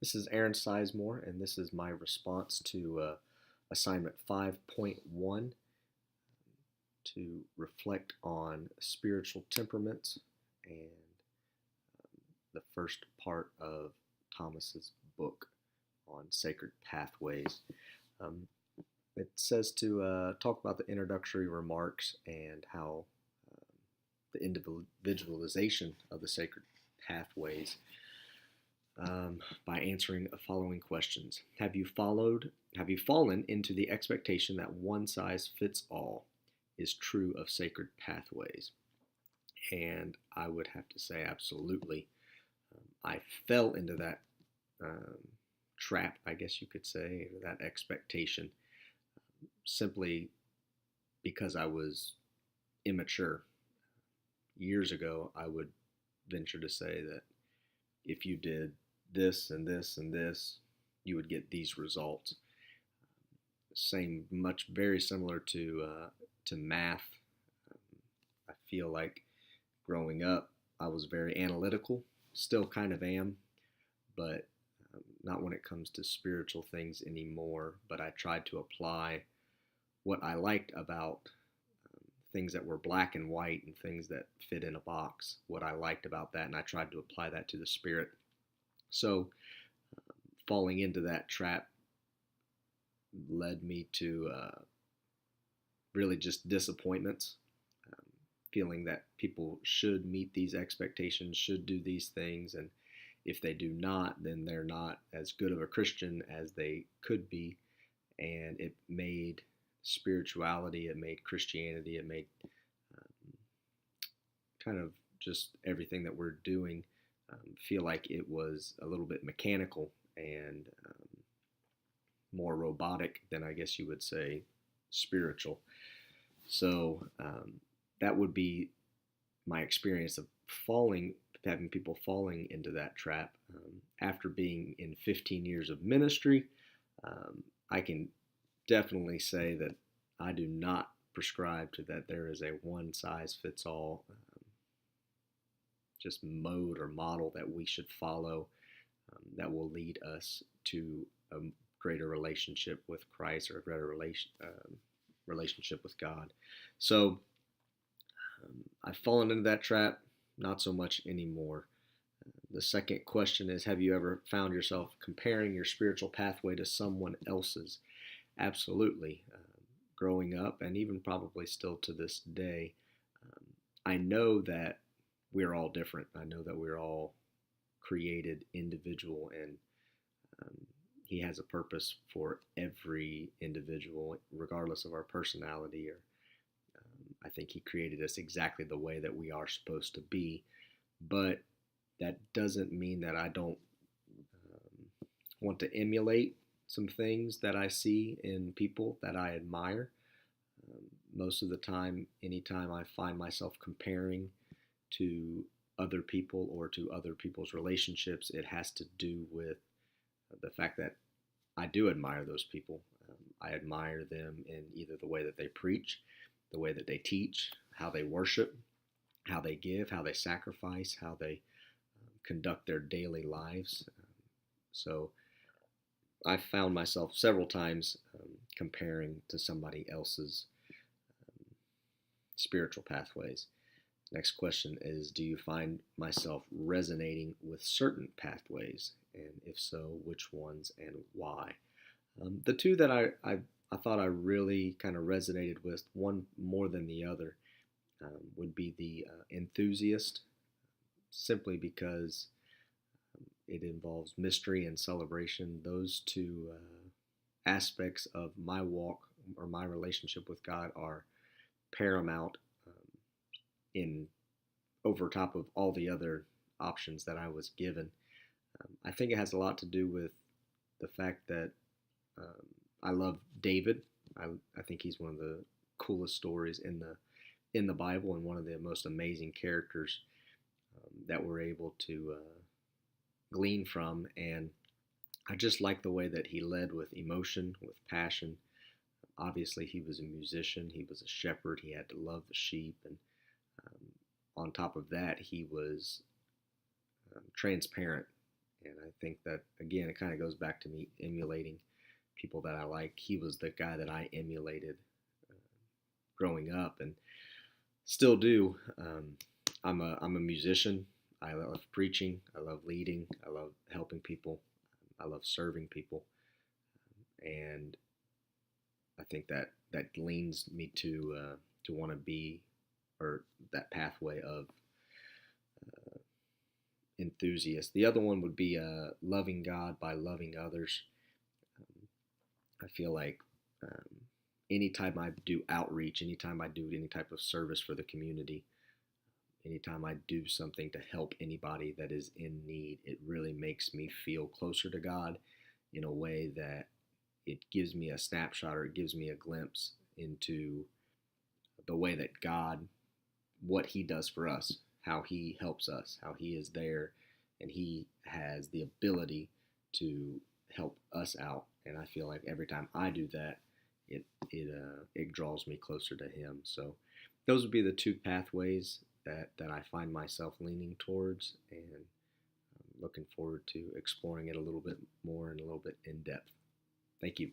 This is Aaron Sizemore, and this is my response to assignment 5.1 to reflect on spiritual temperaments and the first part of Thomas's book on sacred pathways. Um, it says to talk about the introductory remarks and how the individualization of the sacred pathways by answering the following questions. Have you fallen into the expectation that one size fits all is true of sacred pathways? And I would have to say absolutely. I fell into that um, trap, I guess you could say, or that expectation, simply because I was immature. Years ago, I would venture to say that if you did this and this and this, you would get these results. Same, much very similar to math. I feel like growing up, I was very analytical, still kind of am, but not when it comes to spiritual things anymore. But I tried to apply what I liked about things that were black and white and things that fit in a box, what I liked about that, and I tried to apply that to the spirit. So falling into that trap led me to really just disappointments, feeling that people should meet these expectations, should do these things, and if they do not, then they're not as good of a Christian as they could be. And it made spirituality, it made Christianity, it made kind of just everything that we're doing feel like it was a little bit mechanical and more robotic than I guess you would say spiritual. So that would be my experience of having people falling into that trap. After being in 15 years of ministry, I can definitely say that I do not prescribe to that there is a one size fits all just mode or model that we should follow that will lead us to a greater relationship with Christ or a greater relationship with God. So I've fallen into that trap, not so much anymore. The second question is, have you ever found yourself comparing your spiritual pathway to someone else's? Absolutely. Growing up, and even probably still to this day, I know that we're all different. I know that we're all created individual, and He has a purpose for every individual, regardless of our personality. Or I think He created us exactly the way that we are supposed to be. But that doesn't mean that I don't want to emulate some things that I see in people that I admire. Most of the time, anytime I find myself comparing to other people or to other people's relationships, it has to do with the fact that I do admire those people. I admire them in either the way that they preach, the way that they teach, how they worship, how they give, how they sacrifice, how they conduct their daily lives. So I found myself several times comparing to somebody else's spiritual pathways. Next question is, do you find myself resonating with certain pathways? And if so, which ones and why? The two that I thought I really kind of resonated with, one more than the other, would be the enthusiast, simply because it involves mystery and celebration. Those two aspects of my walk or my relationship with God are paramount in over top of all the other options that I was given. I think it has a lot to do with the fact that I love David. I think he's one of the coolest stories in the Bible and one of the most amazing characters that we're able to glean from. And I just like the way that he led with emotion, with passion. Obviously, he was a musician. He was a shepherd. He had to love the sheep, and on top of that, he was transparent And I think that, again, it kind of goes back to me emulating people that I like. He was the guy that I emulated uh, growing up and still do. I'm a musician. I love preaching. I love leading. I love helping people. I love serving people. And I think that leans me to want to be, or that pathway of enthusiast. The other one would be loving God by loving others. Um, I feel like um, anytime I do outreach, anytime I do any type of service for the community, anytime I do something to help anybody that is in need, it really makes me feel closer to God in a way that it gives me a snapshot, or it gives me a glimpse into the way that God, what He does for us, how He helps us, how He is there, and He has the ability to help us out. And I feel like every time I do that, it draws me closer to Him. So those would be the two pathways that I find myself leaning towards, and I'm looking forward to exploring it a little bit more and a little bit in depth. Thank you.